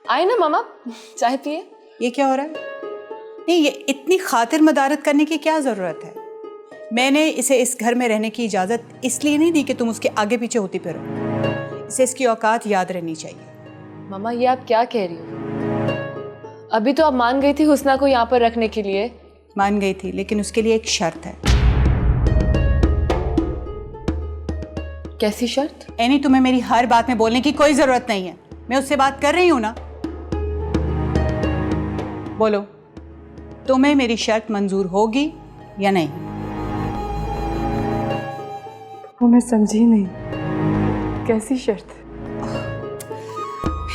आए ना मामा, चाय पिए। ये क्या हो रहा है? नहीं, ये इतनी खातिर मदारत करने की क्या ज़रूरत है? मैंने इसे इस घर में रहने की इजाज़त इसलिए नहीं दी कि तुम उसके आगे पीछे होती फिरो। इसे इसकी औकात याद रहनी चाहिए। मामा ये आप क्या कह रही हो? अभी तो आप मान गई थी हुस्ना को यहाँ पर रखने के लिए। मान गई थी, लेकिन उसके लिए एक शर्त है। कैसी शर्त? एनी, तुम्हें मेरी हर बात में बोलने की कोई ज़रूरत नहीं है। मैं उससे बात कर रही हूँ ना। बोलो, तुम्हें मेरी शर्त मंजूर होगी या नहीं? वो मैं समझी नहीं, कैसी शर्त?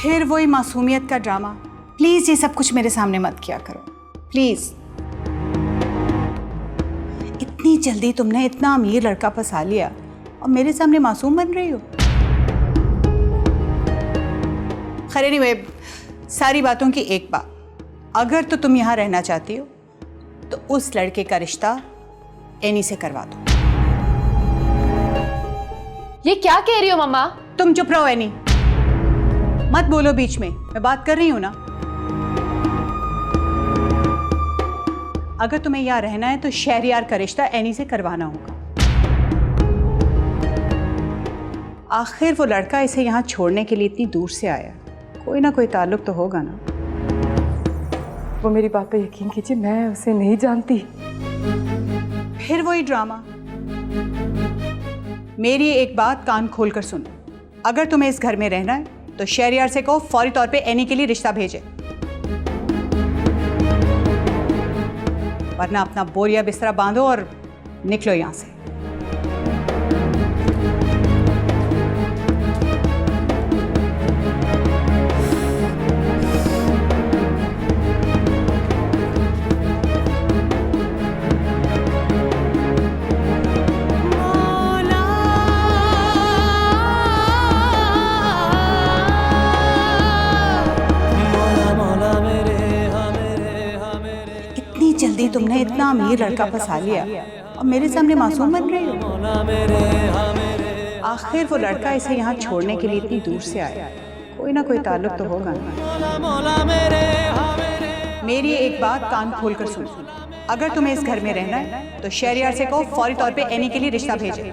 फिर वही मासूमियत का ड्रामा। प्लीज ये सब कुछ मेरे सामने मत किया करो, प्लीज। इतनी जल्दी तुमने इतना अमीर लड़का फंसा लिया और मेरे सामने मासूम बन रही हो। खैर एनीवे, सारी बातों की एक बात, अगर तो तुम यहाँ रहना चाहती हो तो उस लड़के का रिश्ता एनी से करवा दो। ये क्या कह रही हो मामा? तुम चुप रहो एनी, मत बोलो बीच में, मैं बात कर रही हूं ना। अगर तुम्हें यहाँ रहना है तो शहरयार का रिश्ता एनी से करवाना होगा। आखिर वो लड़का इसे यहाँ छोड़ने के लिए इतनी दूर से आया, कोई ना कोई ताल्लुक तो होगा ना। वो मेरी बात पे यकीन कीजिए, मैं उसे नहीं जानती। फिर वही ड्रामा। मेरी एक बात कान खोल कर सुनो, अगर तुम्हें इस घर में रहना है तो शहरयार से कहो फौरी तौर पे एनी के लिए रिश्ता भेजे, वरना अपना बोरिया बिस्तरा बांधो और निकलो यहां से। जल्दी तुमने इतना अमीर लड़का फंसा लिया और मेरे सामने मासूम बन रही हो। आखिर वो लड़का इसे यहाँ छोड़ने के लिए इतनी दूर से आया, कोई ना कोई ताल्लुक तो होगा ना। मेरी एक बात कान खोल कर सुनो, अगर तुम्हें इस घर में रहना है तो शहरयार से कहो फौरी तौर पे एनी के लिए रिश्ता भेजे।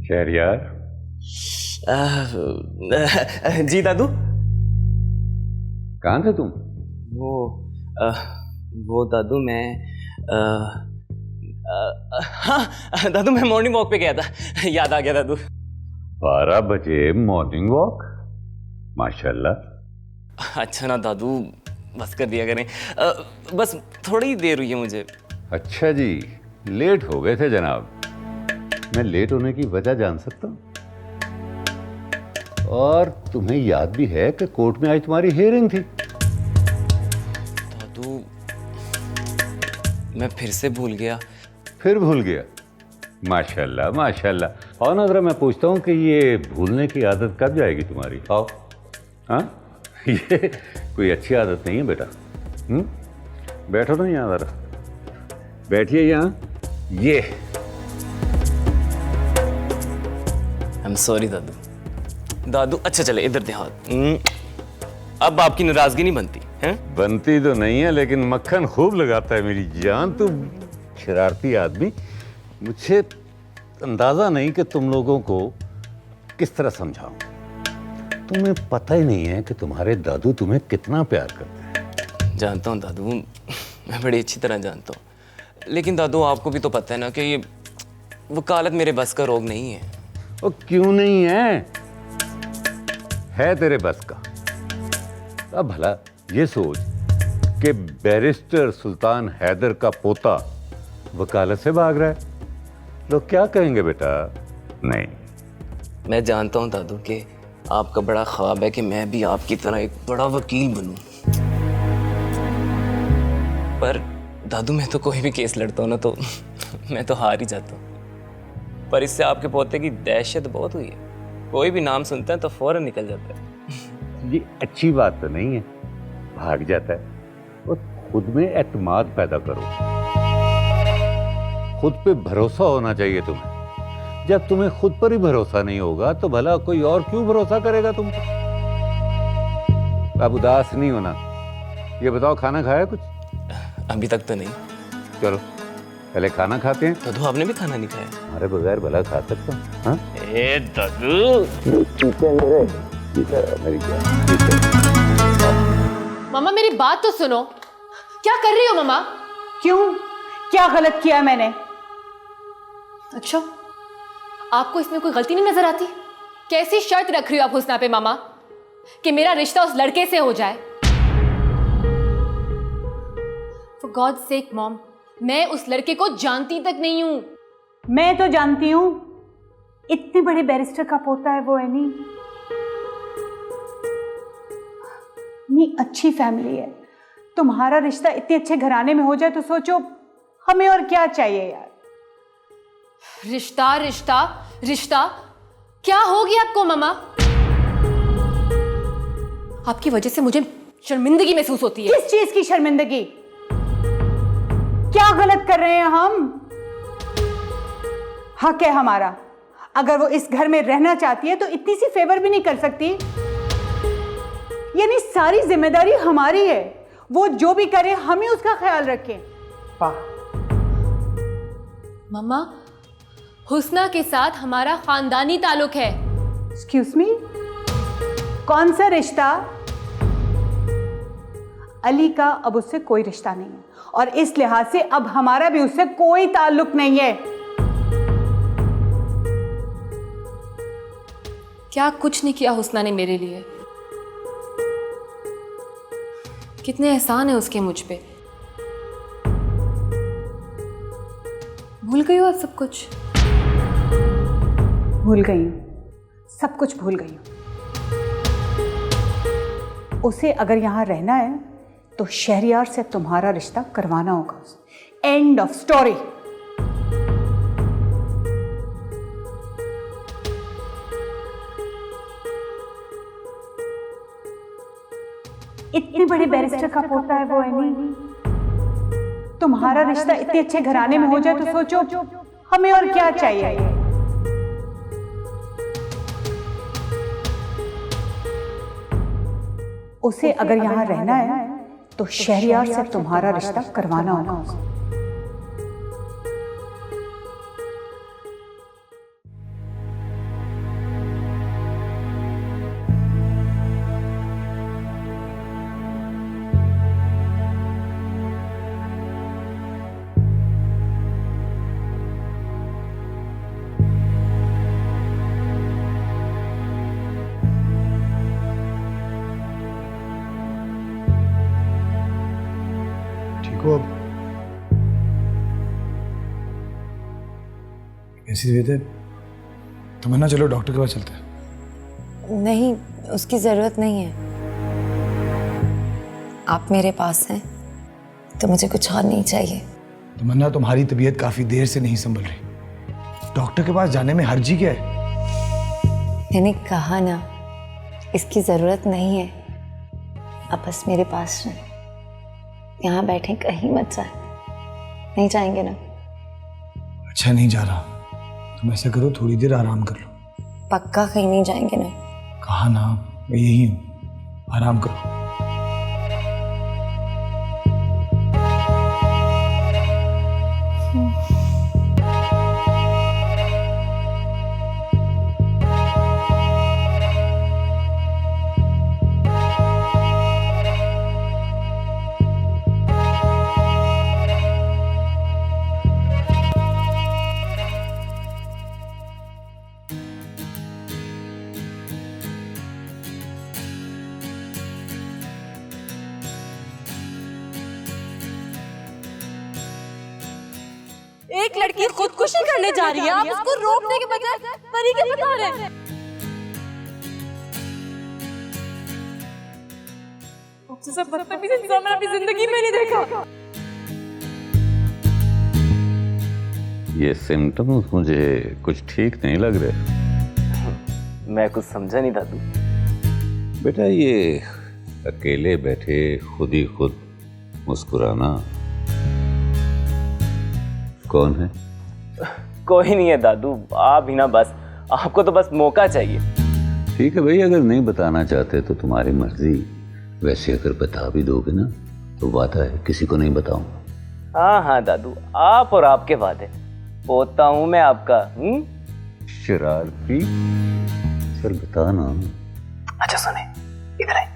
शहरयार। जी दादू। कहाँ थे तुम? वो दादू मैं हाँ दादू, मैं मॉर्निंग वॉक पे गया था, याद आ गया दादू। 12 बजे मॉर्निंग वॉक? माशाल्लाह। अच्छा ना दादू, बस कर दिया करें, बस थोड़ी देर हुई है मुझे। अच्छा जी, लेट हो गए थे जनाब। मैं लेट होने की वजह जान सकता हूँ? और तुम्हें याद भी है कि कोर्ट में आज तुम्हारी हियरिंग थी। दादू मैं फिर से भूल गया। फिर भूल गया? माशाल्लाह माशाल्लाह। और ना जरा मैं पूछता हूँ कि ये भूलने की आदत कब जाएगी तुम्हारी? आओ। हाँ, ये कोई अच्छी आदत नहीं है बेटा। बैठो ना यहाँ, जरा बैठिए यहाँ। ये आई एम सॉरी दादू। दादू अच्छा चले, इधर दे हाथ। अब आपकी नाराजगी नहीं बनती है? बनती तो नहीं है, लेकिन मक्खन खूब लगाता है मेरी जान। तू शरारती आदमी, मुझे अंदाजा नहीं कि तुम लोगों को किस तरह समझाऊं। तुम्हें पता ही नहीं है कि तुम्हारे दादू तुम्हें कितना प्यार करते हैं। जानता हूँ दादू, मैं बड़ी अच्छी तरह जानता हूँ, लेकिन दादू आपको भी तो पता है ना कि ये वकालत मेरे बस का रोग नहीं है। वो क्यों नहीं है? है तेरे बस का। अब भला ये सोच कि बैरिस्टर सुल्तान हैदर का पोता वकालत से भाग रहा है, लोग क्या कहेंगे बेटा? नहीं, मैं जानता हूँ दादू कि आपका बड़ा ख्वाब है कि मैं भी आपकी तरह एक बड़ा वकील बनूं। पर दादू मैं तो कोई भी केस लड़ता हूँ ना तो मैं तो हार ही जाता हूँ। पर इससे आपके पोते की दहशत बहुत हुई है। कोई भी नाम सुनता है तो फौरन निकल जाता है। ये अच्छी बात तो नहीं है, भाग जाता है। और खुद में एतमाद पैदा करो, खुद पे भरोसा होना चाहिए तुम्हें। जब तुम्हें खुद पर ही भरोसा नहीं होगा तो भला कोई और क्यों भरोसा करेगा तुम पर? अब उदास नहीं होना। ये बताओ, खाना खाया कुछ? अभी तक तो नहीं। चलो पहले खाना खाते हैं। दादू आपने भी खाना नहीं खाया? हमारे बगैर भला खा सकता हूं? हाँ? ए दादू, मेरी जान। मम्मा मेरी बात तो सुनो। क्या कर रही हो मम्मा? क्यों? क्या गलत किया मैंने? अच्छा, आपको इसमें कोई गलती नहीं नजर आती? कैसी शर्त रख रही हो आप हुस्ना पे मामा कि मेरा रिश्ता उस लड़के से हो जाए? For God's sake मॉम, मैं उस लड़के को जानती तक नहीं हूं। मैं तो जानती हूं, इतने बड़े बैरिस्टर का पोता है वो। एनी इतनी अच्छी फैमिली है, तुम्हारा रिश्ता इतने अच्छे घराने में हो जाए तो सोचो हमें और क्या चाहिए यार। रिश्ता रिश्ता रिश्ता, क्या हो गया आपको मामा? आपकी वजह से मुझे शर्मिंदगी महसूस होती है। किस चीज की शर्मिंदगी? क्या गलत कर रहे हैं हम? हक है हमारा। अगर वो इस घर में रहना चाहती है तो इतनी सी फेवर भी नहीं कर सकती? यानी सारी जिम्मेदारी हमारी है, वो जो भी करे हम ही उसका ख्याल रखें। वाह मम्मा, हुस्ना के साथ हमारा खानदानी ताल्लुक है। एक्सक्यूज मी, कौन सा रिश्ता? अली का अब उससे कोई रिश्ता नहीं है और इस लिहाज से अब हमारा भी उससे कोई ताल्लुक नहीं है। क्या कुछ नहीं किया हुस्ना ने मेरे लिए? कितने एहसान है उसके मुझ पे। भूल गई हो आप सब कुछ? भूल गई हूं, सब कुछ भूल गई हूं। उसे अगर यहां रहना है तो शहरियार से तुम्हारा रिश्ता करवाना होगा। End of story. इतने बड़े बैरिस्टर का पोता है वो। एनी तुम्हारा रिश्ता इतने अच्छे घराने में हो जाए तो सोचो हमें और क्या चाहिए। उसे अगर यहां रहना है तो शहरियार से तुम्हारा रिश्ता करवाना होगा। अब कैसी तबीयत है तमन्ना? चलो डॉक्टर के पास चलते हैं। नहीं, उसकी ज़रूरत नहीं है। आप मेरे पास हैं तो मुझे कुछ और नहीं चाहिए। तमन्ना, तुम्हारी तबीयत काफ़ी देर से नहीं संभल रही। डॉक्टर के पास जाने में हर्जी क्या है? मैंने कहा ना, इसकी ज़रूरत नहीं है। आप बस मेरे पास रहें, यहाँ बैठे कहीं मत जाए। नहीं जाएंगे ना? अच्छा नहीं जा रहा। तुम ऐसा करो, थोड़ी देर आराम कर लो। पक्का कहीं नहीं जाएंगे ना? कहा ना, मैं यही हूँ, आराम करो। एक लड़की खुदकुशी करने जा रही है, आप उसको रोकने के बजाय तरीके बता रहे हैं। आपसे सब बदतमीज इंसान मैंने अपनी जिंदगी में नहीं देखा। ये सिम्टम्स मुझे कुछ ठीक नहीं लग रहे। मैं कुछ समझा नहीं दादू। बेटा ये अकेले बैठे खुद ही खुद मुस्कुराना कौन है? कोई नहीं है दादू, आप ही ना, बस आपको तो बस मौका चाहिए। ठीक है भाई, अगर नहीं बताना चाहते तो तुम्हारी मर्जी। वैसे अगर बता भी दोगे ना तो वादा है किसी को नहीं बताऊंगा। हाँ हाँ दादू, आप और आपके वादे। पोता हूं मैं आपका। शरारती। सर बताना। अच्छा सुने, इधर आए।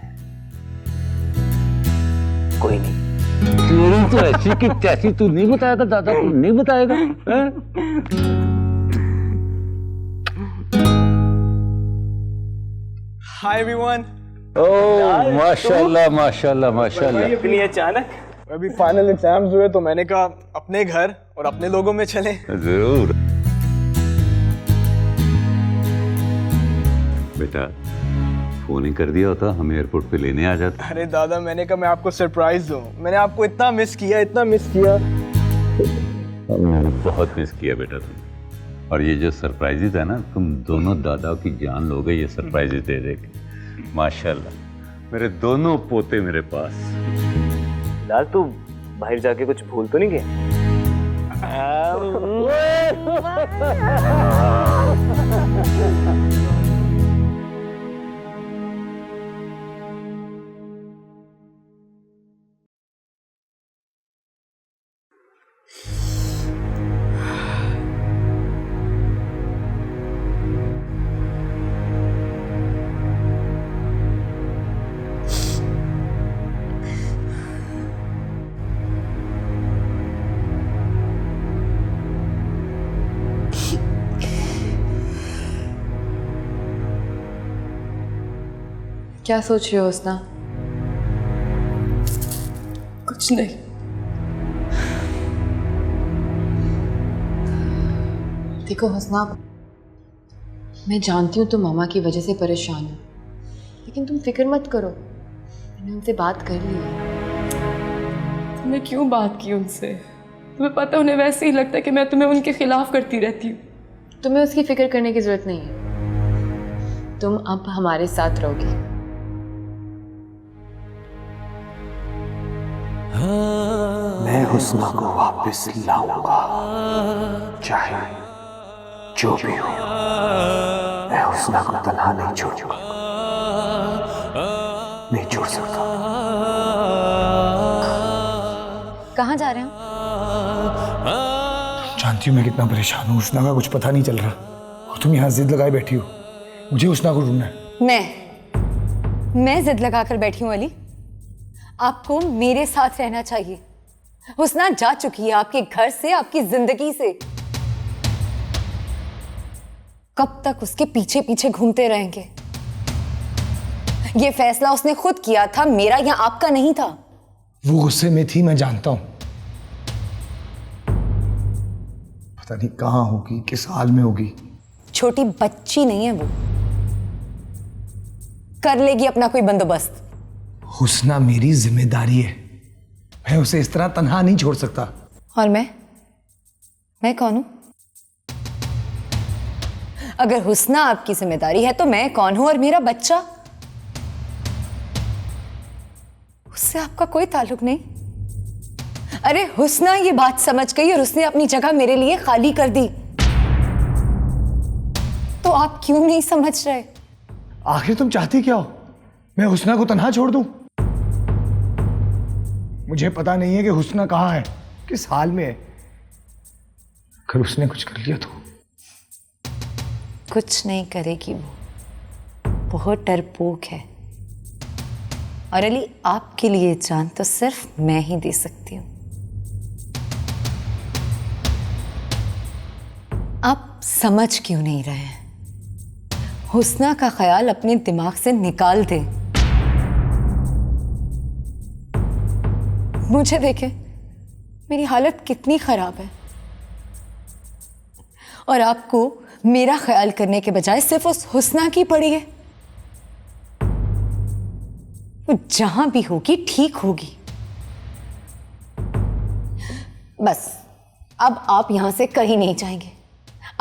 कोई नहीं। तेरी तो ऐसी की तैसी, तू नहीं बताएगा दादा को? नहीं बताएगा? Hi everyone. ओह माशाल्लाह माशाल्लाह माशाल्लाह। इतनी अचानक? अभी फाइनल एग्जाम्स हुए तो मैंने कहा अपने घर और अपने लोगों में चले। जरूर बेटा, फोन ही कर दिया होता, हम एयरपोर्ट पे लेने आ जाते। अरे दादा, मैंने कहा मैं आपको सरप्राइज दूं। मैंने आपको इतना मिस किया, इतना मिस किया। मैंने बहुत मिस किया बेटा तुम। और ये जो सरप्राइजेज है ना, तुम दोनों दादाओं की जान लोगे ये सरप्राइजेज दे दे के। माशाल्लाह मेरे दोनों पोते मेरे पास। लाल तू बाहर जाके कुछ भूल तो नहीं गया? क्या सोच रहे हो हुस्ना? कुछ नहीं। देखो हुस्ना, मैं जानती हूँ तुम मामा की वजह से परेशान हो, लेकिन तुम फिक्र मत करो, मैंने उनसे बात कर ली है। तुमने क्यों बात की उनसे? तुम्हें पता उन्हें वैसे ही लगता है कि मैं तुम्हें उनके खिलाफ करती रहती हूँ। तुम्हें उसकी फिक्र करने की जरूरत नहीं है, तुम अब हमारे साथ रहोगी। मैं हुस्ना को वापस लाऊंगा, चाहे जो भी हो। मैं हुस्ना को तन्हा नहीं छोड़ूंगा, नहीं छोड़ सकता। कहाँ जा रहे हो? जानती हूँ मैं कितना परेशान हूँ। हुस्ना का कुछ पता नहीं चल रहा और तुम यहाँ जिद लगाए बैठी हो। मुझे हुस्ना को ढूंढना है। मैं जिद लगाकर बैठी हूँ अली। आपको मेरे साथ रहना चाहिए। हुस्ना जा चुकी है आपके घर से, आपकी जिंदगी से। कब तक उसके पीछे पीछे घूमते रहेंगे? ये फैसला उसने खुद किया था, मेरा या आपका नहीं था। वो गुस्से में थी, मैं जानता हूं। पता नहीं कहां होगी, किस हाल में होगी। छोटी बच्ची नहीं है वो, कर लेगी अपना कोई बंदोबस्त। हुस्ना मेरी जिम्मेदारी है, मैं उसे इस तरह तन्हा नहीं छोड़ सकता। और मैं कौन हूं? अगर हुस्ना आपकी जिम्मेदारी है तो मैं कौन हूं और मेरा बच्चा? उससे आपका कोई ताल्लुक नहीं। अरे हुस्ना ये बात समझ गई और उसने अपनी जगह मेरे लिए खाली कर दी, तो आप क्यों नहीं समझ रहे? आखिर तुम चाहती क्या हो? मैं हुस्ना को तन्हा छोड़ दूं? मुझे पता नहीं है कि हुस्ना कहां है, किस हाल में है। अगर उसने कुछ कर लिया तो? कुछ नहीं करेगी वो, बहुत डरपोक है। और अली, आपके लिए जान तो सिर्फ मैं ही दे सकती हूं। आप समझ क्यों नहीं रहे हैं? हुस्ना का ख्याल अपने दिमाग से निकाल दे। मुझे देखे, मेरी हालत कितनी खराब है। और आपको मेरा ख्याल करने के बजाय सिर्फ उस हुस्ना की पड़ी है। वो जहां भी होगी ठीक होगी। बस अब आप यहां से कहीं नहीं जाएंगे,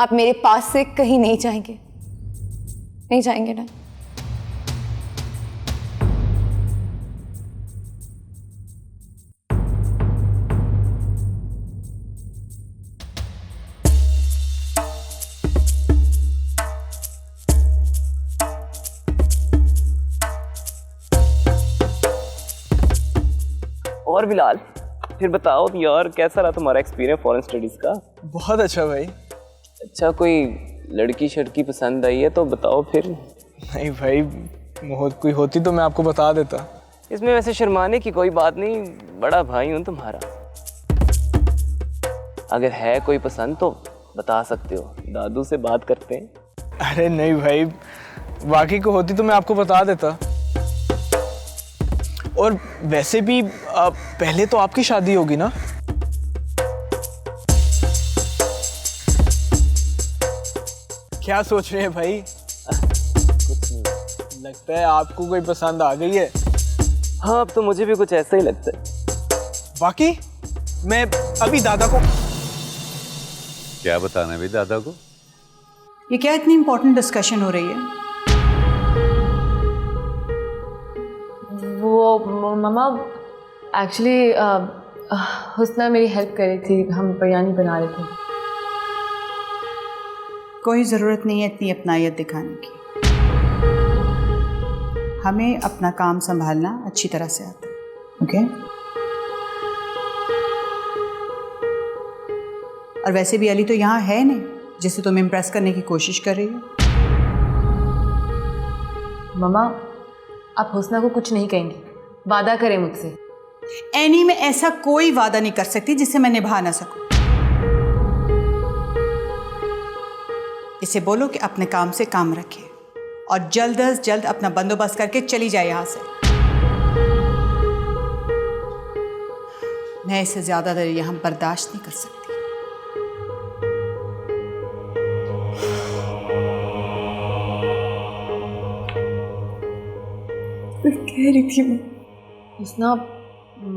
आप मेरे पास से कहीं नहीं जाएंगे, नहीं जाएंगे ना? और बिलाल, फिर बताओ यार, कैसा रहा तुम्हारा एक्सपीरियंस फॉरेन स्टडीज का? बहुत अच्छा भाई। अच्छा, कोई लड़की शड़की पसंद आई है तो बताओ फिर। नहीं भाई, कोई होती तो मैं आपको बता देता। इसमें वैसे शर्माने की कोई बात नहीं, बड़ा भाई हूं तुम्हारा। अगर है कोई पसंद तो बता सकते हो, दादू से बात करते हैं। अरे नहीं भाई, वाकई को होती तो मैं आपको बता देता। और वैसे भी पहले तो आपकी शादी होगी ना? क्या सोच रहे हैं भाई? कुछ नहीं। लगता है आपको कोई पसंद आ गई है। हाँ, अब तो मुझे भी कुछ ऐसा ही लगता है। बाकी मैं अभी दादा को क्या बताना है भाई दादा को? ये क्या इतनी इंपॉर्टेंट डिस्कशन हो रही है? वो मामा एक्चुअली हुस्ना मेरी हेल्प कर रही थी, हम बिरयानी बना रहे थे। कोई ज़रूरत नहीं है इतनी अपनायत दिखाने की। हमें अपना काम संभालना अच्छी तरह से आता है, ओके? और वैसे भी अली तो यहाँ है नहीं जिसे तुम इम्प्रेस करने की कोशिश कर रही हो। मामा, आप हुस्ना को कुछ नहीं कहेंगे, वादा करें मुझसे। एनी में ऐसा कोई वादा नहीं कर सकती जिसे मैं निभा ना सकूं। इसे बोलो कि अपने काम से काम रखे और जल्द अज जल्द अपना बंदोबस्त करके चली जाए यहां से। मैं इसे ज्यादा देर यहां बर्दाश्त नहीं कर सकती। कह रही थी मैं, हुस्ना,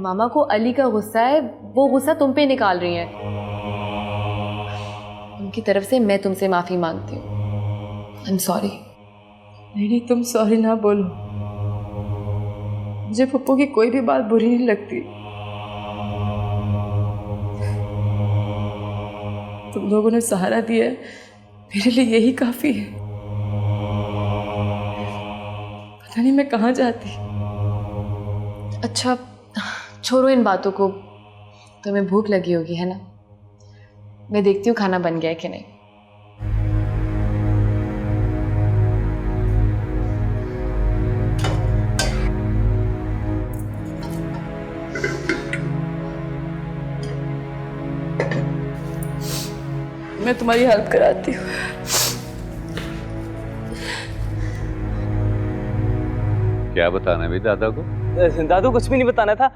मामा को अली का गुस्सा है, वो गुस्सा तुम पे निकाल रही हैं। उनकी तरफ से मैं तुमसे माफ़ी मांगती हूँ। I am sorry. नहीं, तुम सॉरी ना बोलो। मुझे पप्पू की कोई भी बात बुरी नहीं लगती। तुम लोगों ने सहारा दिया है, मेरे लिए यही काफ़ी है। पता नहीं मैं कहाँ जाती। अच्छा, छोड़ो इन बातों को। तुम्हें भूख लगी होगी, है ना? मैं देखती हूँ खाना बन गया है कि नहीं। मैं तुम्हारी हेल्प कराती हूँ। क्या बताना है भाई दादा को? दादू, कुछ भी नहीं बताना था,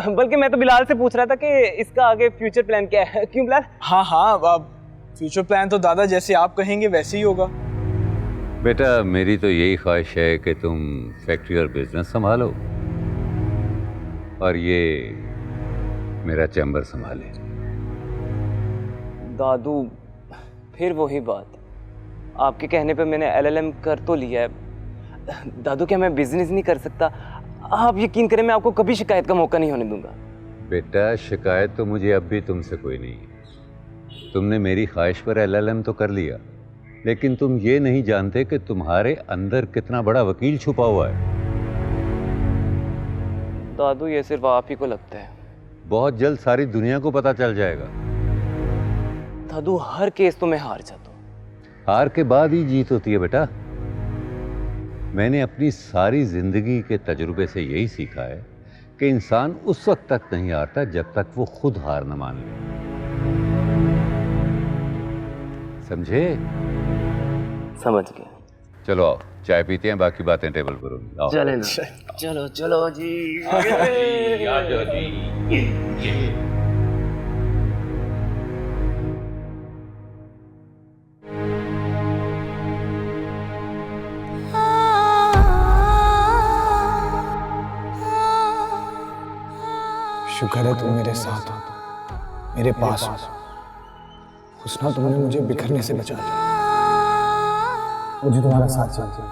बल्कि मैं तो बिलाल से पूछ रहा था कि इसका आगे फ्यूचर प्लान क्या है। क्यों बिलाल? हाँ हाँ, अब फ्यूचर प्लान तो दादा जैसे आप कहेंगे वैसे ही होगा। बेटा, मेरी तो यही ख्वाहिश है कि तुम फैक्ट्री और बिजनेस संभालो और ये मेरा चैम्बर संभाले। दादू, फिर वही बात, आपके कहने पे मैंने LLM कर तो लिया है। दादू, क्या मैं बिजनेस नहीं कर सकता? आप यकीन करें, मैं आपको कभी शिकायत का मौका नहीं होने दूंगा। बेटा, शिकायत तो मुझे अब भी तुमसे कोई नहीं है। तुमने मेरी ख्वाहिश पर LLM तो कर लिया, लेकिन तुम ये नहीं जानते कि तुम्हारे अंदर कितना बड़ा वकील छुपा हुआ है। दादू, ये सिर्फ आप ही को लगता है। बहुत जल्द सारी दुनिया को पता चल जाएगा। दादू, हर केस तो मैं हार जाता हूँ। हार के बाद ही जीत होती है बेटा। मैंने अपनी सारी जिंदगी के तजुर्बे से यही सीखा है कि इंसान उस वक्त तक नहीं हारता जब तक वो खुद हार न मान ले। समझे? समझ गया। चलो आओ, चाय पीते हैं, बाकी बातें टेबल पर होंगी। आओ। चले ना। चलो चलो जी। जी। 。 . 。 . 。 . 。 . 。 . 。 . 。 . 。 . 。 . 。 . 。 . 。 . 。 . 。 . 。 . 。 . 。 。 。 . 。 。 。 。 。 . 。 。 。 。 。 。 . 。 。 . 。 . 。 . 。 . शुक्र है तुम मेरे साथ हो, मेरे पास हो। हुस्ना, तुमने मुझे बिखरने से बचा लिया। मुझे तुम्हारा साथ चाहिए।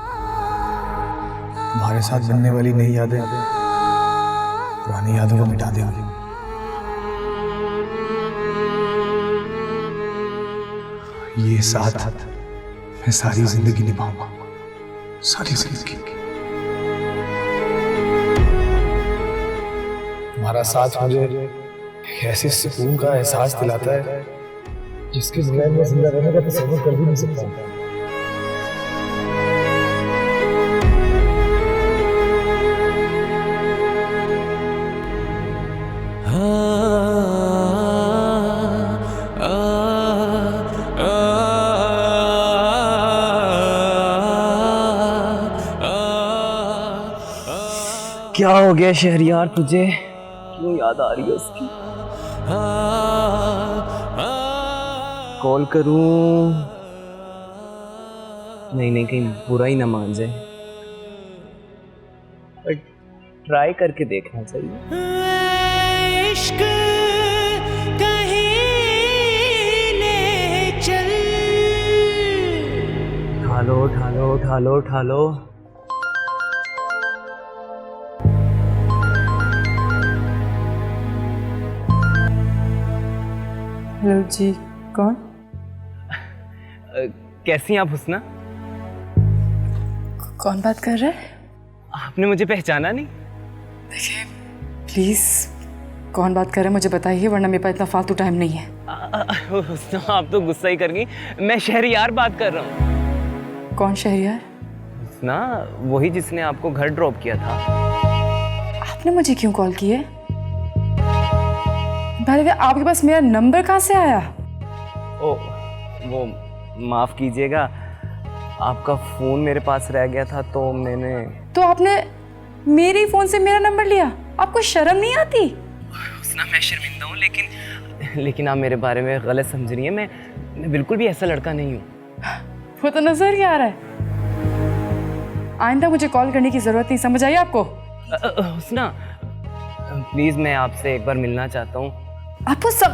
तुम्हारे साथ बनने वाली नई यादें पुरानी यादों को मिटा देंगी। ये साथ मैं सारी जिंदगी निभाऊंगा, सारी जिंदगी। तुम्हारा साथ मुझे एक ऐसे सुकून का एहसास दिलाता है जिसके बगैर मैं जिंदा रहने का तसव्वुर कर भी नहीं सकता। क्या हो गया शहरयार तुझे? क्यों याद आ रही है उसकी? कॉल करूं? नहीं, कहीं बुरा ही ना मान जाए, पर ट्राई करके देखना चाहिए। इश्क कहीं ले चल। उठा लो। हेलो जी, कौन? कैसी हैं आप हुस्ना? कौन बात कर रहा है? आपने मुझे पहचाना नहीं? देखिए प्लीज़, कौन बात कर रहा है मुझे बताइए, वरना मेरे पास इतना फालतू टाइम नहीं है। हुस्ना, आप तो गुस्सा ही कर गई। मैं शहरयार बात कर रहा हूँ। कौन शहरयार? हुस्ना, वही जिसने आपको घर ड्रॉप किया था। आपने मुझे क्यों कॉल की है? भाई आपके पास मेरा नंबर कहाँ से आया? ओ, वो माफ़ कीजिएगा, आपका फ़ोन मेरे पास रह गया था तो मैंने। तो आपने मेरे फ़ोन से मेरा नंबर लिया? आपको शर्म नहीं आती? हुस्ना, मैं शर्मिंदा हूँ, लेकिन आप मेरे बारे में गलत समझ रही हैं। मैं बिल्कुल भी ऐसा लड़का नहीं हूँ। वो तो नजर ही आ रहा है। आइंदा मुझे कॉल करने की ज़रूरत नहीं, समझ आई आपको? हुस्ना, प्लीज़ मैं आपसे एक बार मिलना चाहता हूँ। आपको सब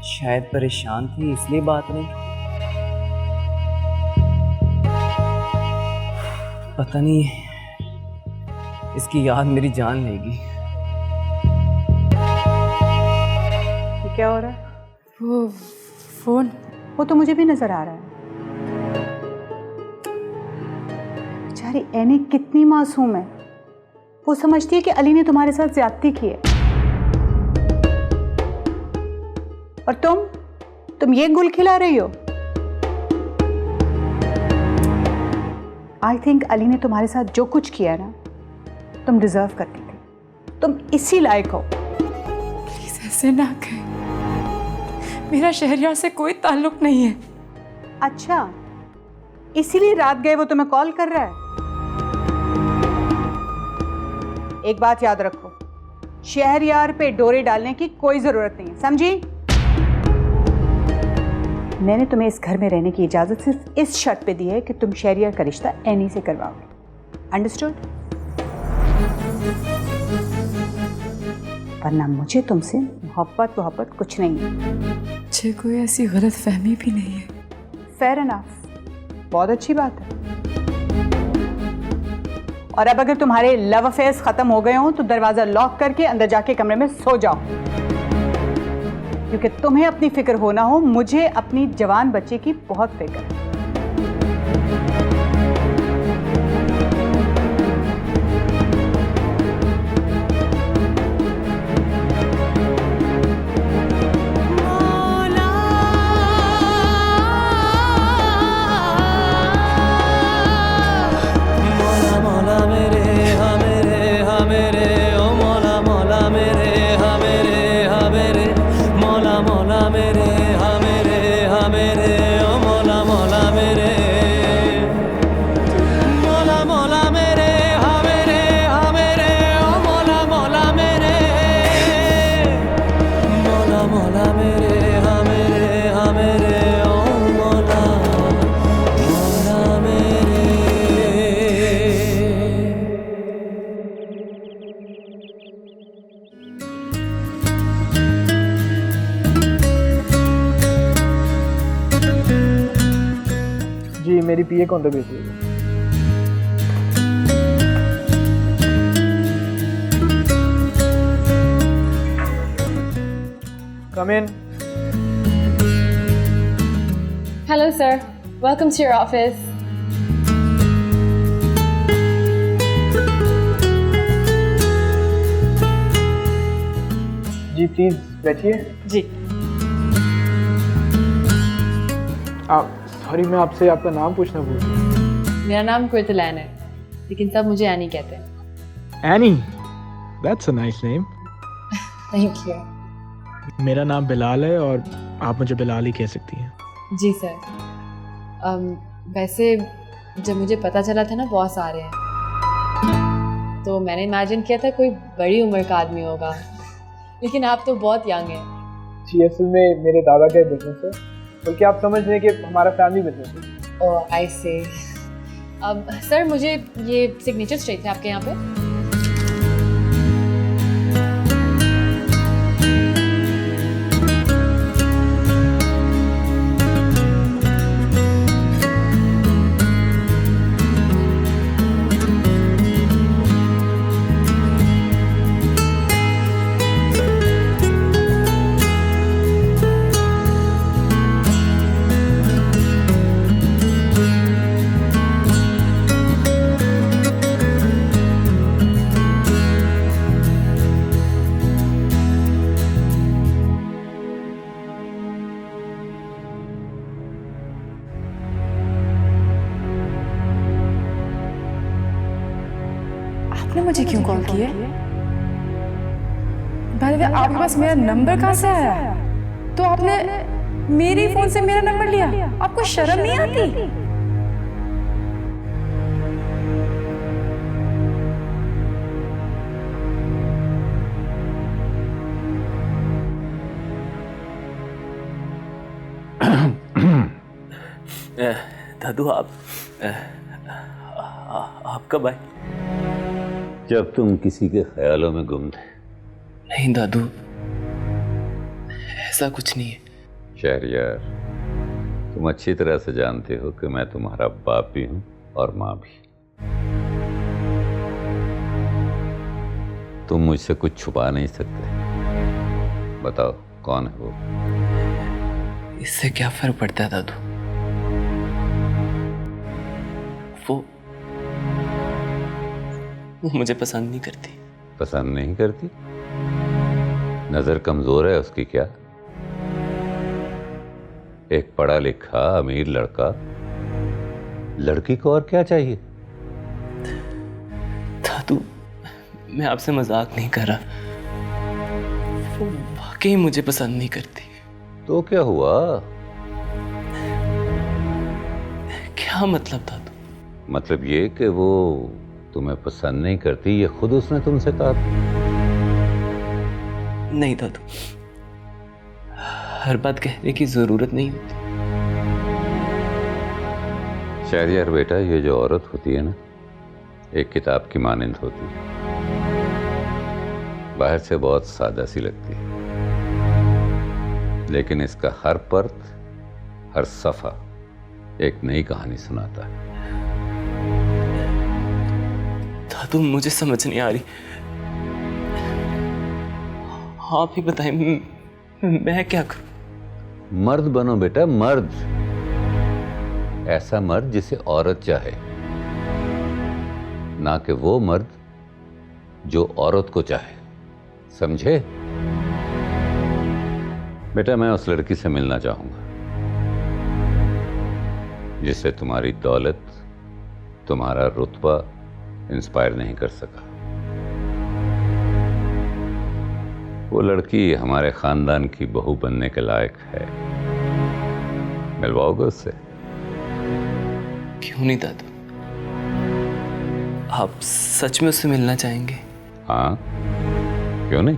शायद परेशान थी इसलिए बात नहीं। पता नहीं, इसकी याद मेरी जान लेगी। ये क्या हो रहा है? वो फोन। वो तो मुझे भी नजर आ रहा है। बेचारी एनी कितनी मासूम है। वो समझती है कि अली ने तुम्हारे साथ ज्यादती की है, और तुम ये गुल खिला रही हो। आई थिंक अली ने तुम्हारे साथ जो कुछ किया ना, तुम डिजर्व करती थी। तुम इसी लायक हो। प्लीज ऐसे ना कहे, मेरा शहरयार से कोई ताल्लुक नहीं है। अच्छा, इसीलिए रात गए वो तुम्हें कॉल कर रहा है। एक बात याद रखो, शहरयार पे डोरे डालने की कोई जरूरत नहीं है, समझी? मैंने तुम्हें इस घर में रहने की इजाजत सिर्फ इस शर्त पे दी है कि तुम शहरयार का रिश्ता एनी से करवाओगे। अंडरस्टूड? वरना मुझे तुमसे मोहब्बत कुछ नहीं है। मुझे कोई ऐसी गलत फहमी भी नहीं है। फेयर एनफ, बहुत अच्छी बात है। और अब अगर तुम्हारे लव अफेयर्स खत्म हो गए हों तो दरवाजा लॉक करके अंदर जाके कमरे में सो जाओ, क्योंकि तुम्हें अपनी फिक्र हो ना हो, मुझे अपनी जवान बच्चे की बहुत फिक्र है। मौला मेरे, हा मेरे, ओ मौला मौला। मेरी पीए कौन भेज रही है? Come in. Hello, sir. Welcome to your office. जी प्लीज बैठिए। जी। सॉरी, मैं आपसे आपका नाम पूछना भूल गया। मेरा नाम कुर्तलैन है, लेकिन सब मुझे एनी कहते हैं। Any, that's a nice name. Thank you. मेरा नाम बिलाल है और आप मुझे बिलाल ही कह सकती हैं। जी सर। वैसे जब मुझे पता चला था ना बॉस आ रहे हैं, तो मैंने इमेजिन किया था कोई बड़ी उम्र का आदमी होगा, लेकिन आप तो बहुत यंग हैं। जी असल में मेरे दादा का बिजनेस है, बल्कि आप समझ लें कि हमारा फैमिली बिजनेस है। ओह आई से। अब सर मुझे ये सिग्नेचर्स चाहिए थे आपके यहाँ पे। आपने मुझे क्यों कॉल किया? बाय द वे, आपके पास मेरा नंबर कहाँ से आया? तो आपने मेरे फोन से मेरा नंबर लिया? आपको शर्म नहीं आती? दादू आप कब आए? जब तुम किसी के ख्यालों में गुम थे। नहीं दादू, ऐसा कुछ नहीं है। शहरयार, तुम अच्छी तरह से जानते हो कि मैं तुम्हारा बाप भी हूं और माँ भी। तुम मुझसे कुछ छुपा नहीं सकते। बताओ कौन है वो? इससे क्या फर्क पड़ता है दादू? वो मुझे पसंद नहीं करती। पसंद नहीं करती? नजर कमजोर है उसकी क्या? एक पढ़ा लिखा अमीर लड़का, लड़की को और क्या चाहिए? दादू, मैं आपसे मजाक नहीं कर रहा, वो वाकई मुझे पसंद नहीं करती। तो क्या हुआ? क्या मतलब दादू? मतलब ये कि वो तुम्हें पसंद नहीं करती, ये खुद उसने तुमसे कहा? नहीं दादू, हर बात कहने की जरूरत नहीं होती। शहरयार बेटा, ये जो औरत होती है ना, एक किताब की मानिंद होती है। बाहर से बहुत सादा सी लगती है, लेकिन इसका हर पर्त, हर सफा एक नई कहानी सुनाता है। दादू, मुझे समझ नहीं आ रही, आप ही बताएं, मैं क्या करूं? मर्द बनो बेटा, मर्द। ऐसा मर्द जिसे औरत चाहे, ना कि वो मर्द जो औरत को चाहे। समझे? बेटा, मैं उस लड़की से मिलना चाहूंगा जिससे तुम्हारी दौलत, तुम्हारा रुतबा इंस्पायर नहीं कर सका। वो लड़की हमारे खानदान की बहू बनने के लायक है। मिलवाओगे उससे? क्यों नहीं दादू, आप सच में उससे मिलना चाहेंगे? हाँ, क्यों नहीं?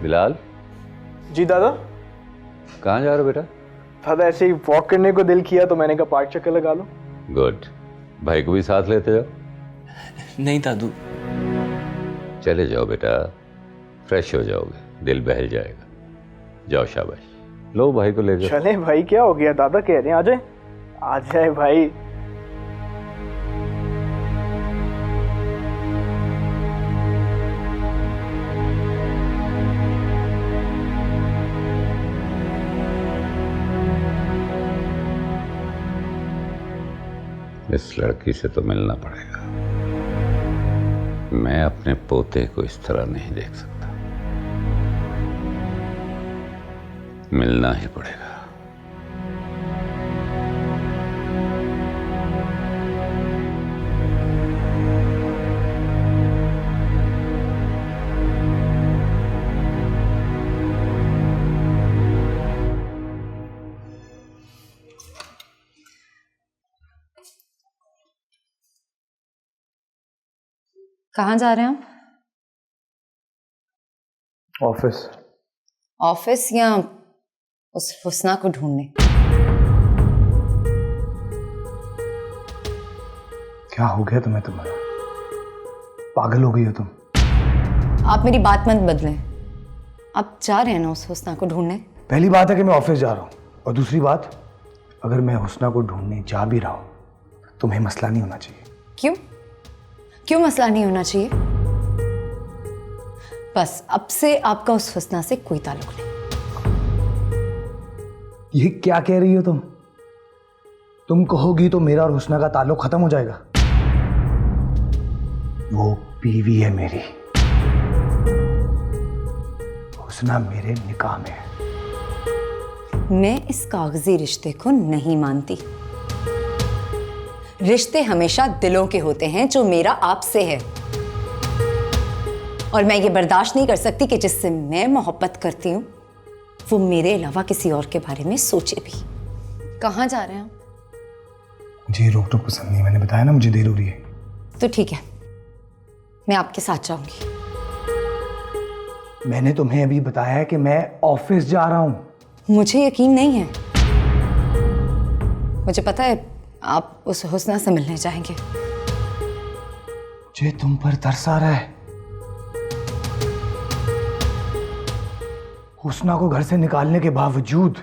बिलाल। जी दादा। कहाँ जा रहे हो बेटा? दादा ऐसे ही वॉक करने को दिल किया तो मैंने कहा पार्क चक्कर लगा लो। गुड। भाई को भी साथ लेते जाओ। नहीं दादू। चले जाओ बेटा, फ्रेश हो जाओगे, दिल बहल जाएगा। जाओ, शाबाश। लो भाई को ले जाओ। चले भाई, क्या हो गया? दादा कह रहे हैं आ जाए। आ जाए भाई। इस लड़की से तो मिलना पड़ेगा। मैं अपने पोते को इस तरह नहीं देख सकता। मिलना ही पड़ेगा। कहाँ जा रहे हैं आप? ऑफिस। ऑफिस या उस हुस्ना को ढूंढने? क्या हो गया तुम्हें? तुम्हारा पागल हो गई हो तुम? आप मेरी बात मत बदलें। आप जा रहे हैं ना उस हुस्ना को ढूंढने? पहली बात है कि मैं ऑफिस जा रहा हूँ, और दूसरी बात, अगर मैं हुस्ना को ढूंढने जा भी रहा हूँ तुम्हें मसला नहीं होना चाहिए। क्यों? क्यों मसला नहीं होना चाहिए? बस अब से आपका उस हुस्ना से कोई ताल्लुक नहीं। ये क्या कह रही हो तुम? तुम कहोगी तो मेरा और हुस्ना का ताल्लुक खत्म हो जाएगा? वो बीवी है मेरी, हुस्ना मेरे निकाह में है। मैं इस कागजी रिश्ते को नहीं मानती। रिश्ते हमेशा दिलों के होते हैं, जो मेरा आपसे है। और मैं ये बर्दाश्त नहीं कर सकती कि जिससे मैं मोहब्बत करती हूँ वो मेरे अलावा किसी और के बारे में सोचे भी। कहाँ जा रहे हैं आप? मुझे रोक टोक पसंद नहीं, मैंने बताया ना मुझे देर हो रही है। तो ठीक है, मैं आपके साथ जाऊंगी। मैंने तुम्हें अभी बताया है कि मैं ऑफिस जा रहा हूँ। मुझे यकीन नहीं है। मुझे पता है आप उस हुस्ना से मिलने जाएंगे। मुझे तुम पर तरस आ रहा है। हुस्ना को घर से निकालने के बावजूद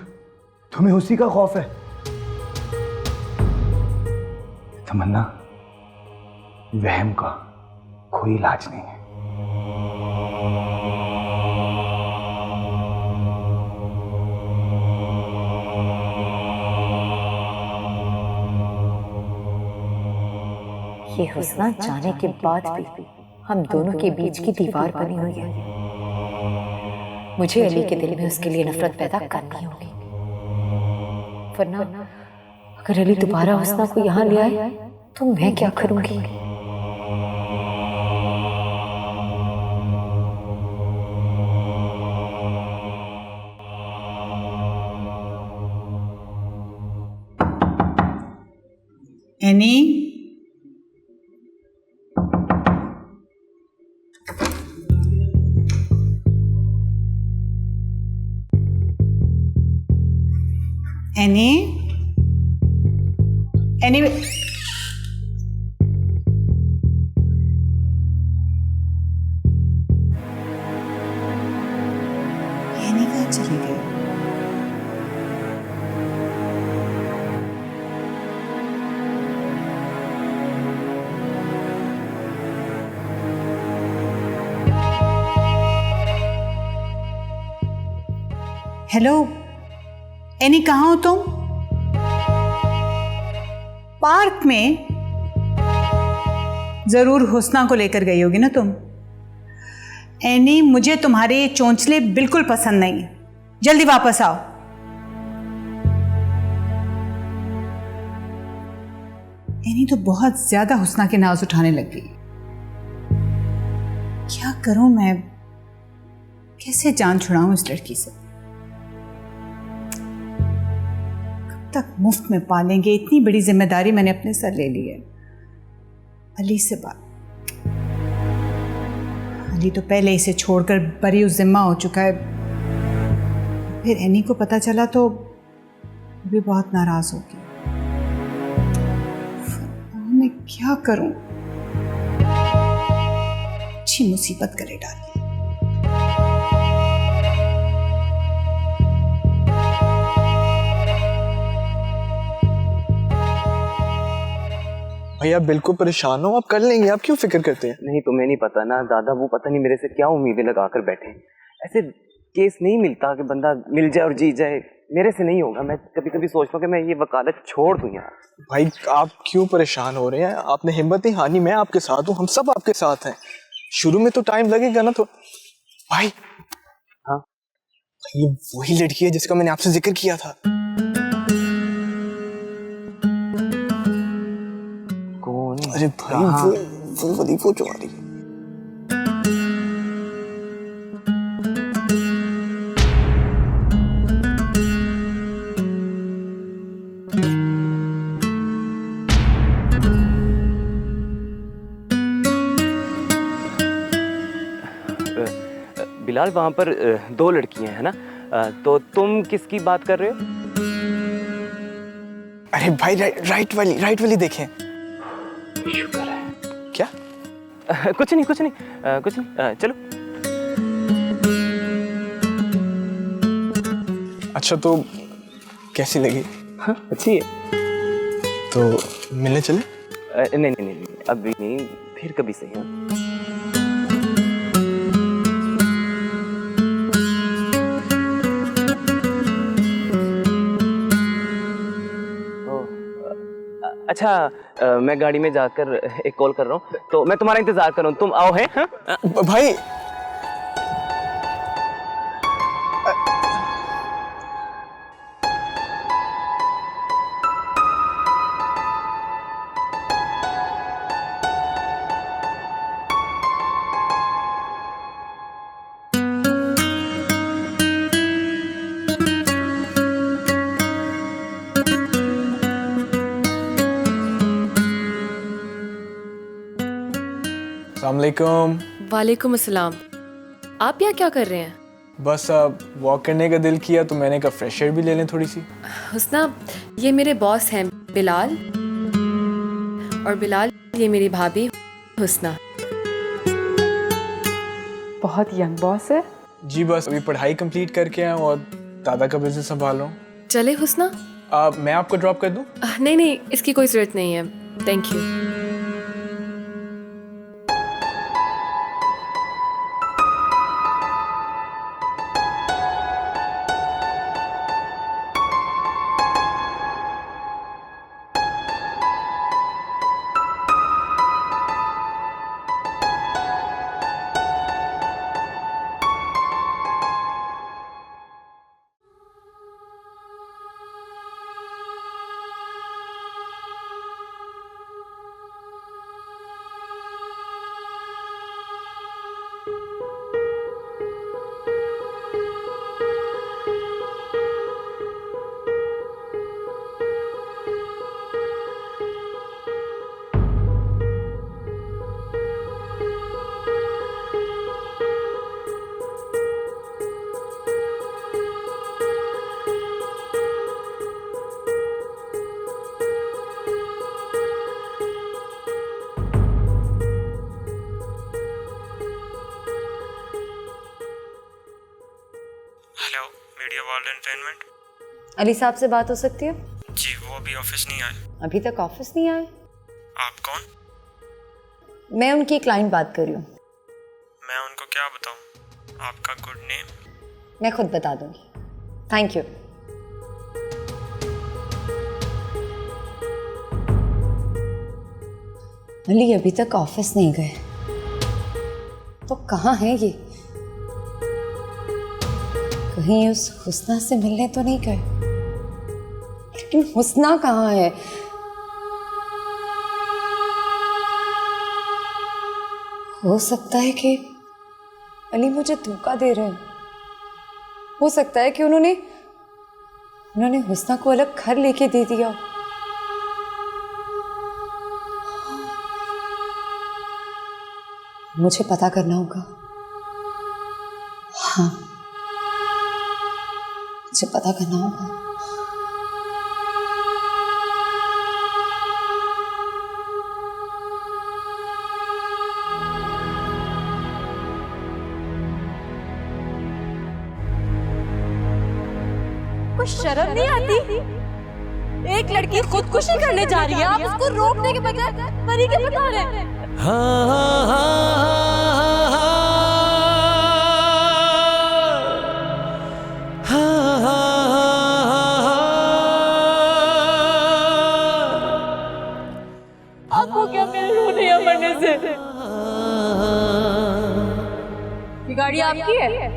तुम्हें उसी का खौफ है। तमन्ना, वहम का कोई इलाज नहीं है। ये हुस्ना जाने के बाद भी हम दोनों के बीच की दीवार बनी हुई है। मुझे अली के दिल में उसके लिए नफरत पैदा करनी होगी, वरना अगर अली दोबारा हुस्ना को यहाँ ले आए तो मैं क्या करूंगी? एनी, एनी, एनी, एनी कहाँ चली गई? हेलो एनी, कहाँ हो तुम? पार्क में जरूर हुस्ना को लेकर गई होगी ना तुम। एनी, मुझे तुम्हारे ये चोंचले बिल्कुल पसंद नहीं है। जल्दी वापस आओ। एनी तो बहुत ज्यादा हुस्ना के नाज उठाने लग गई। क्या करूं मैं? कैसे जान छुड़ाऊं इस लड़की से? तक मुफ्त में पालेंगे? इतनी बड़ी जिम्मेदारी मैंने अपने सर ले ली है। अली से बात, अली तो पहले इसे छोड़कर बरी उस जिम्मा हो चुका है। फिर एनी को पता चला तो वो भी बहुत नाराज होगी। मैं क्या करूं? अच्छी मुसीबत करे डाली। भैया बिल्कुल परेशान हो, आप कर लेंगे, आप क्यों फिक्र करते हैं? नहीं तुम्हें नहीं पता ना दादा, वो पता नहीं मेरे से क्या उम्मीदें लगा कर बैठे हैं। ऐसे केस नहीं मिलता कि बंदा मिल जाए और जीत जाए, मेरे से नहीं होगा। मैं कभी कभी सोचता हूँ कि मैं ये वकालत छोड़ दूँ यार। भाई आप क्यों परेशान हो रहे हैं? आपने हिम्मत नहीं हानी, मैं आपके साथ हूँ, हम सब आपके साथ हैं। शुरू में तो टाइम लगेगा ना। तो भाई हाँ, ये वही लड़की है जिसका मैंने आपसे जिक्र किया था। कौन? अरे भाई वो जो आ रही है। बिलाल वहाँ पर 2 लड़कियां हैं ना, तो तुम किसकी बात कर रहे हो? अरे भाई राइट वाली देखें। शुक्र है। क्या? कुछ नहीं चलो। अच्छा तो कैसी लगी? हाँ अच्छी है। तो मिलने चले? नहीं अभी नहीं, फिर कभी सही। हाँ अच्छा, मैं गाड़ी में जाकर एक कॉल कर रहा हूँ, तो मैं तुम्हारा इंतजार कर रहा हूँ, तुम आओ। है हाँ? भाई अस्सलामुअलैकुम। वालेकुम अस्सलाम। आप यहाँ क्या कर रहे हैं? बस अब वॉक करने का दिल किया तो मैंने कहा फ्रेश एयर भी ले लें थोड़ी सी। हुस्ना, ये मेरे बॉस हैं बिलाल, और बिलाल ये मेरी भाभी हुस्ना। बहुत यंग बॉस है। जी बस अभी पढ़ाई कंप्लीट करके आया और दादा का बिजनेस संभाल रहा हूँ। चले हुस्ना? मैं आपको ड्रॉप कर दूँ? नहीं, इसकी कोई ज़रूरत नहीं है, thank you. Hello, media world entertainment. Ali साहब से बात हो सकती है? जी वो अभी ऑफिस नहीं आए। अभी तक ऑफिस नहीं आए? आप कौन? मैं उनकी क्लाइंट बात कर रही हूँ। मैं उनको क्या बताऊँ? आपका गुड नेम? मैं खुद बता दूंगी, थैंक यू। अली अभी तक ऑफिस नहीं गए, तो कहाँ है ये? कहीं उस हुस्ना से मिलने तो नहीं गए? लेकिन हुस्ना कहाँ है? हो सकता है कि अली मुझे धोखा दे रहे हैं। हो सकता है कि उन्होंने हुस्ना को अलग घर लेके दे दिया। मुझे पता करना होगा। हाँ, मुझे पता करना होगा। कुछ शर्म नहीं आती? एक लड़की खुदकुशी करने जा रही है, आप उसको रोकने के बजाय तरीके बता रहे हैं। आपको क्या मेरे रोने या मरने से? ये गाड़ी आपकी है?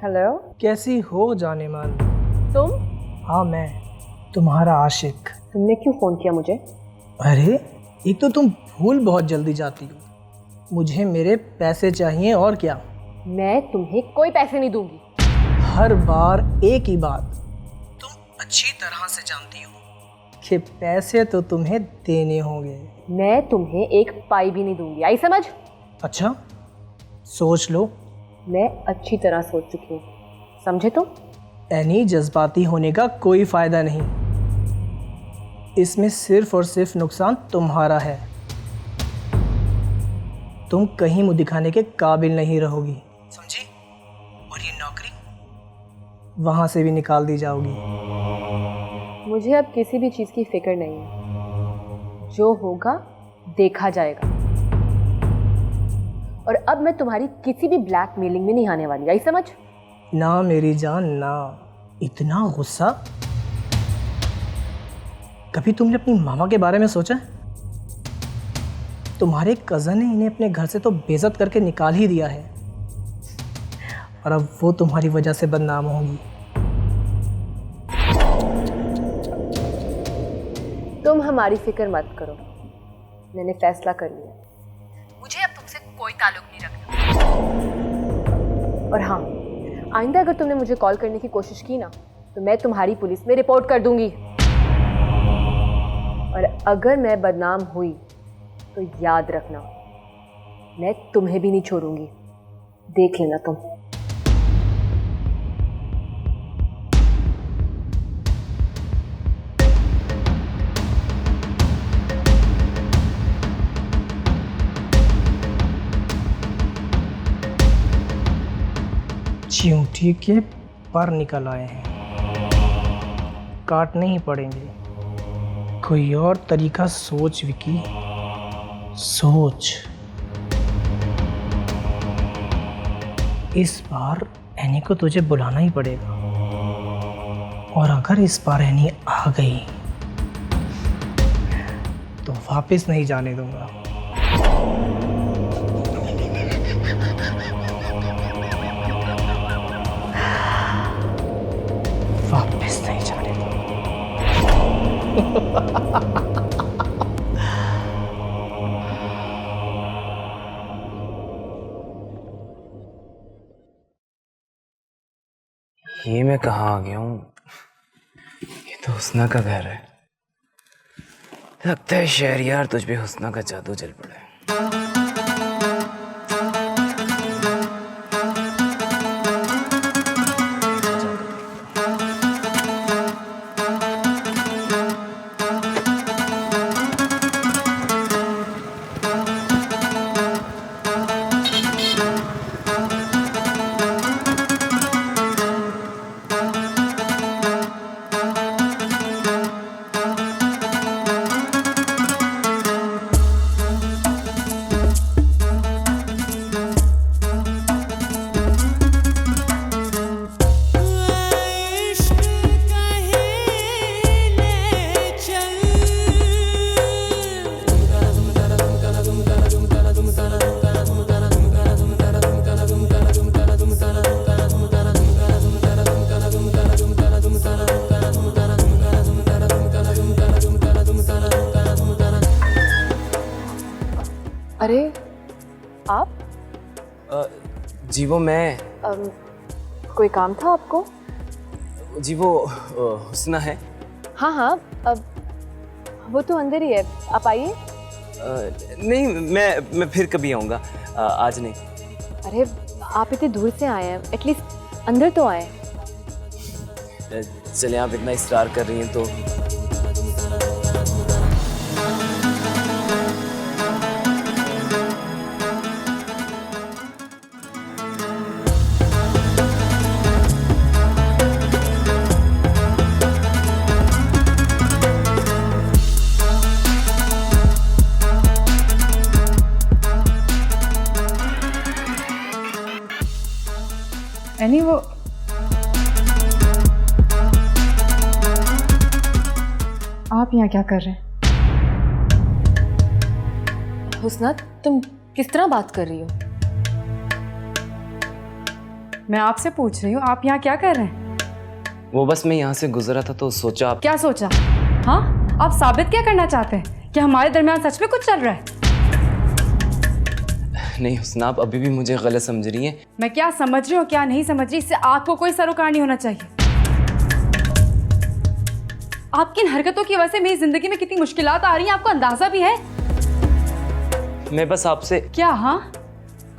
हेलो, कैसी हो जाने मन? तुम? हाँ मैं, तुम्हारा आशिक। तुमने क्यों फोन किया मुझे? अरे एक तो तुम भूल बहुत जल्दी जाती हो। मुझे मेरे पैसे चाहिए और क्या। मैं तुम्हें कोई पैसे नहीं दूंगी। हर बार एक ही बात। तुम अच्छी तरह से जानती हो कि पैसे तो तुम्हें देने होंगे। मैं तुम्हें एक पाई भी नहीं दूंगी, आई समझ? अच्छा, सोच लो। मैं अच्छी तरह सोच चुकी हूँ, समझे तुम? एनी, जज्बाती होने का कोई फायदा नहीं। इसमें सिर्फ और सिर्फ नुकसान तुम्हारा है। तुम कहीं मुंह दिखाने के काबिल नहीं रहोगी, समझी? और ये नौकरी वहां से भी निकाल दी जाओगी। मुझे अब किसी भी चीज़ की फिक्र नहीं है। जो होगा देखा जाएगा। और अब मैं तुम्हारी किसी भी ब्लैकमेलिंग में नहीं आने वाली, आई समझ? ना मेरी जान ना। इतना गुस्सा? कभी तुमने अपनी मामा के बारे में सोचा? तुम्हारे कज़न ने इन्हें अपने घर से तो बेइज्जत करके निकाल ही दिया है, और अब वो तुम्हारी वजह से बदनाम होंगी। तुम हमारी फिक्र मत करो, मैंने फैसला कर लिया। मुझे अब तुमसे कोई ताल्लुक नहीं रखना। और हाँ, आइंदा अगर तुमने मुझे कॉल करने की कोशिश की ना, तो मैं तुम्हारी पुलिस में रिपोर्ट कर दूंगी। और अगर मैं बदनाम हुई तो याद रखना, मैं तुम्हें भी नहीं छोड़ूंगी। देख लेना तुम। चींटी के पर निकल आए हैं, काटने ही पड़ेंगे। कोई और तरीका सोच विकी, सोच। इस बार एनी को तुझे बुलाना ही पड़ेगा, और अगर इस बार एनी आ गई तो वापस नहीं जाने दूंगा। वापस नहीं जाने दूंगा। ये मैं कहाँ आ गया हूँ? ये तो हुस्ना का घर है। लगता है शहरियार तुझ पे हुस्ना का जादू चल पड़ा है। आप? जी वो मैं, कोई काम था आपको? जी वो हुस्ना है। हाँ हाँ, वो तो अंदर ही है, आप आइए। नहीं, मैं फिर कभी आऊँगा, आज नहीं। अरे आप इतने दूर से आए हैं, एटलीस्ट अंदर तो आए। चले, आप इतना इसरार कर रही हैं तो एनी वो आप यहाँ क्या कर रहे हैं? हुस्ना, तुम किस तरह बात कर रही हो? मैं आपसे पूछ रही हूँ, आप यहाँ क्या कर रहे हैं? वो बस मैं यहाँ से गुजरा था तो सोचा आप। क्या सोचा? हाँ, आप साबित क्या करना चाहते हैं कि हमारे दरमियान सच में कुछ चल रहा है? नहीं हुस्ना, आप अभी भी मुझे गलत समझ रही हैं। मैं क्या समझ रही हूँ क्या नहीं समझ रही, इससे आपको कोई सरोकार नहीं होना चाहिए। आपकी इन हरकतों की वजह से मेरी जिंदगी में कितनी मुश्किलात आ रही हैं, आपको अंदाजा भी है? मैं बस आपसे क्या? हाँ,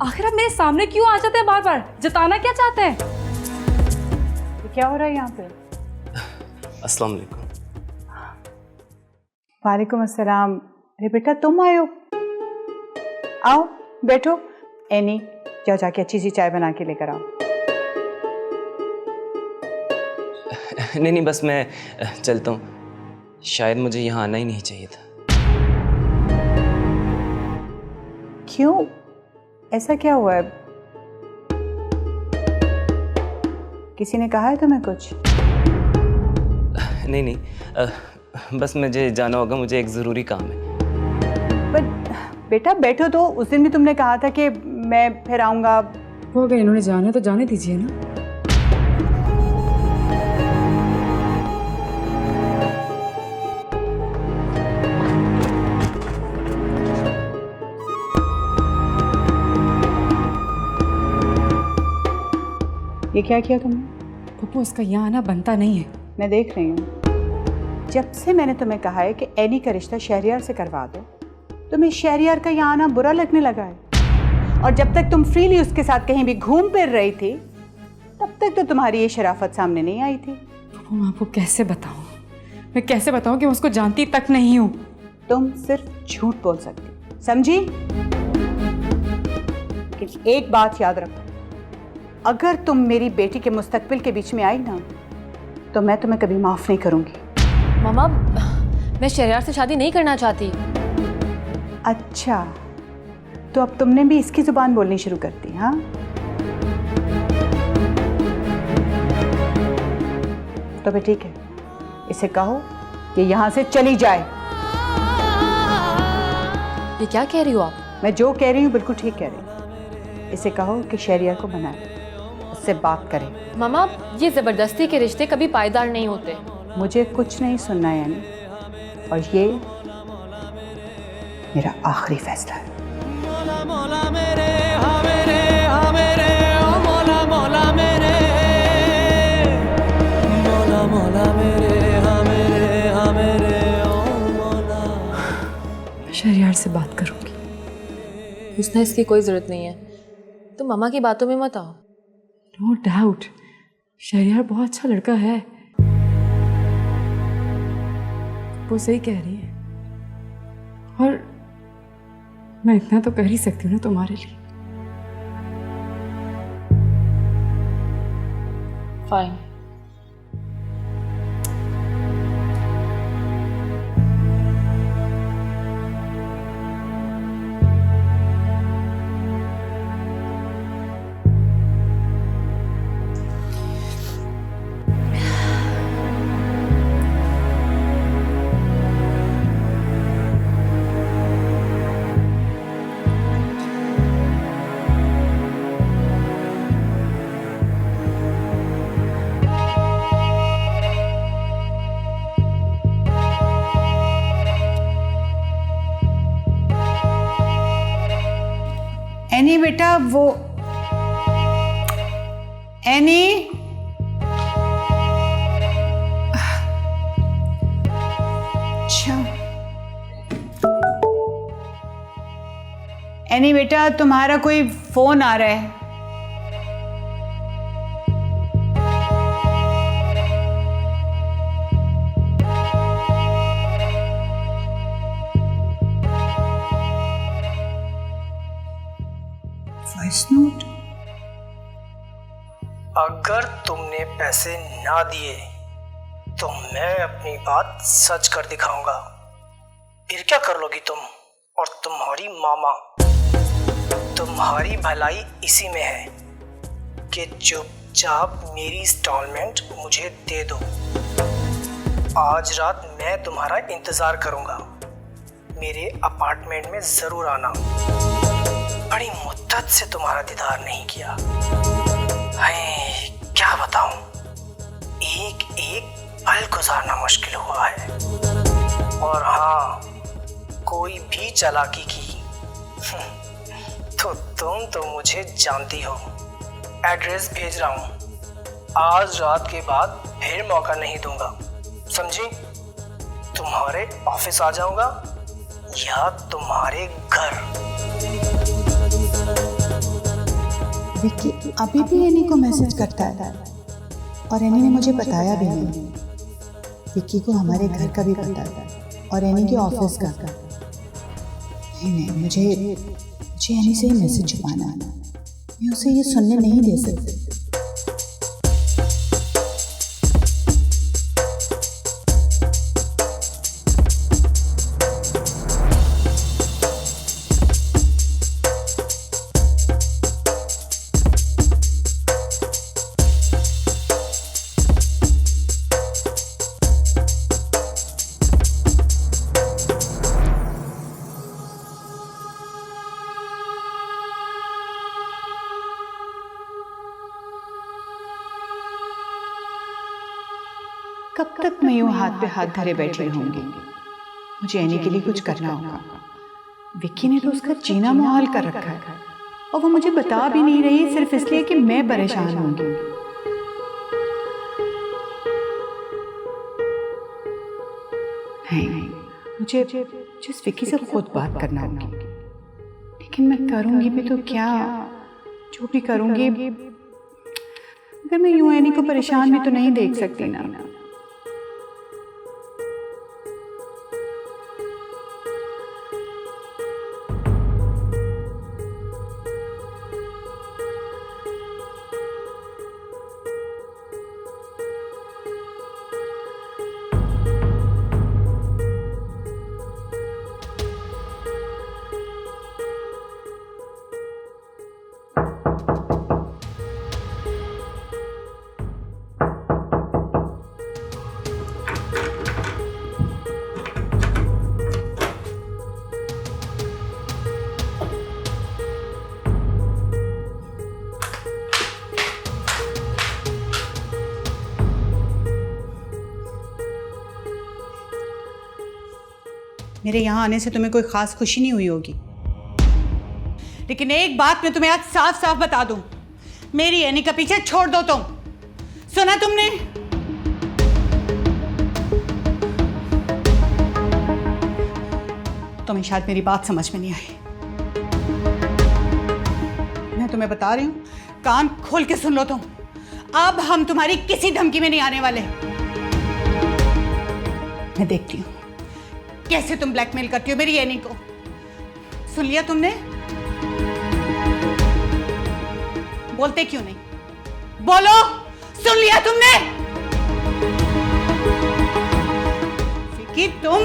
आखिर आप मेरे सामने क्यों आ जाते हैं बार बार? जताना क्या चाहते हैं? ये क्या हो रहा है यहाँ पे? अस्सलाम वालेकुम। वालेकुम अस्सलाम। अरे बेटा तुम आए हो, आओ बैठो। एनी, जाओ जाके अच्छी सी चाय बना के लेकर आओ। नहीं, बस मैं चलता हूँ, शायद मुझे यहाँ आना ही नहीं चाहिए था। क्यों, ऐसा क्या हुआ है? किसी ने कहा है तुम्हें कुछ? नहीं, बस मुझे जाना होगा, मुझे एक ज़रूरी काम है। बेटा बैठो तो, उस दिन भी तुमने कहा था कि मैं फिर आऊँगा। हो गए, इन्होंने जाना तो जाने दीजिए ना। ये क्या किया तुमने? पप्पू, इसका यहाँ आना बनता नहीं है। मैं देख रही हूँ, जब से मैंने तुम्हें कहा है कि एनी का रिश्ता शहरियार से करवा दो, तुम्हें शहरियार का यहाँ आना बुरा लगने लगा है। और जब तक तुम फ्रीली उसके साथ कहीं भी घूम फिर रही थी, तब तक तो तुम्हारी ये शराफत सामने नहीं आई थी। पप्पू, मैं आपको कैसे बताऊँ, मैं कैसे बताऊँ कि मैं उसको जानती तक नहीं हूँ। तुम सिर्फ झूठ बोल सकती, समझी? लेकिन एक बात याद रखो, अगर तुम मेरी बेटी के मुस्तकबिल के बीच में आई ना, तो मैं तुम्हें कभी माफ नहीं करूंगी। मामा, मैं शहरियार से शादी नहीं करना चाहती। अच्छा, तो अब तुमने भी इसकी जुबान बोलनी शुरू कर दी? हाँ, तो फिर ठीक है, इसे कहो कि यहाँ से चली जाए। ये क्या कह रही हो आप? मैं जो कह रही हूँ बिल्कुल ठीक कह रही हूँ। इसे कहो कि शहरियार को मनाए, उससे बात करें। मामा, ये जबरदस्ती के रिश्ते कभी पायदार नहीं होते। मुझे कुछ नहीं सुनना है यानी, और ये मेरा आखिरी फैसला है। शहरियार से बात करूंगी। उसने इसकी कोई जरूरत नहीं है, तुम मामा की बातों में मत आओ। नो डाउट, शहरियार बहुत अच्छा लड़का है, वो सही कह रही है। और मैं इतना तो कर ही सकती हूँ ना तुम्हारे लिए। फाइन। एनी बेटा, वो एनी, अच्छा एनी बेटा, तुम्हारा कोई फोन आ रहा है। Voice note. अगर तुमने पैसे ना दिए तो मैं अपनी बात सच कर दिखाऊंगा। फिर क्या कर लोगी तुम और तुम्हारी मामा? तुम्हारी भलाई इसी में है कि चुपचाप मेरी इंस्टॉलमेंट मुझे दे दो। आज रात मैं तुम्हारा इंतजार करूंगा। मेरे अपार्टमेंट में जरूर आना। बड़ी मुद्दत से तुम्हारा दीदार नहीं किया। हाय, क्या बताऊं, एक एक पल गुजारना मुश्किल हुआ है। और हाँ, कोई भी चालाकी की तो तुम तो मुझे जानती हो। एड्रेस भेज रहा हूं। आज रात के बाद फिर मौका नहीं दूंगा, समझी? तुम्हारे ऑफिस आ जाऊंगा या तुम्हारे घर। विक्की अभी भी एनी को मैसेज करता है और एनी ने मुझे बताया भी नहीं। विक्की को हमारे घर का भी पता है और एनी के ऑफिस का। नहीं, मुझे एनी से ही मैसेज छुपाना है। मैं उसे ये सुनने नहीं दे सकती। कब तक मैं यूं हाथ पे हाथ धरे बैठी रहूंगी? मुझे एनी के लिए कुछ करना होगा। विक्की ने तो उसका जीना मुहाल कर रखा है और वो मुझे बता भी नहीं रही, सिर्फ इसलिए कि मैं परेशान होंगी। मुझे जिस विक्की से खुद बात करना होगी, लेकिन मैं करूंगी भी तो क्या? जो भी करूंगी, अगर मैं यूं एनी को परेशान भी तो नहीं देख सकती ना। मेरे यहाँ आने से तुम्हें कोई खास खुशी नहीं हुई होगी, लेकिन एक बात मैं तुम्हें आज साफ साफ बता दूं, मेरी एनी का पीछे छोड़ दो तुम। सुना तुमने? तुम्हें शायद मेरी बात समझ में नहीं आई। मैं तुम्हें बता रही हूं, कान खोल के सुन लो तुम। अब हम तुम्हारी किसी धमकी में नहीं आने वाले। मैं देखती हूं कैसे तुम ब्लैकमेल करती हो मेरी एनी को। सुन लिया तुमने? बोलते क्यों नहीं? बोलो, सुन लिया तुमने? कि तुम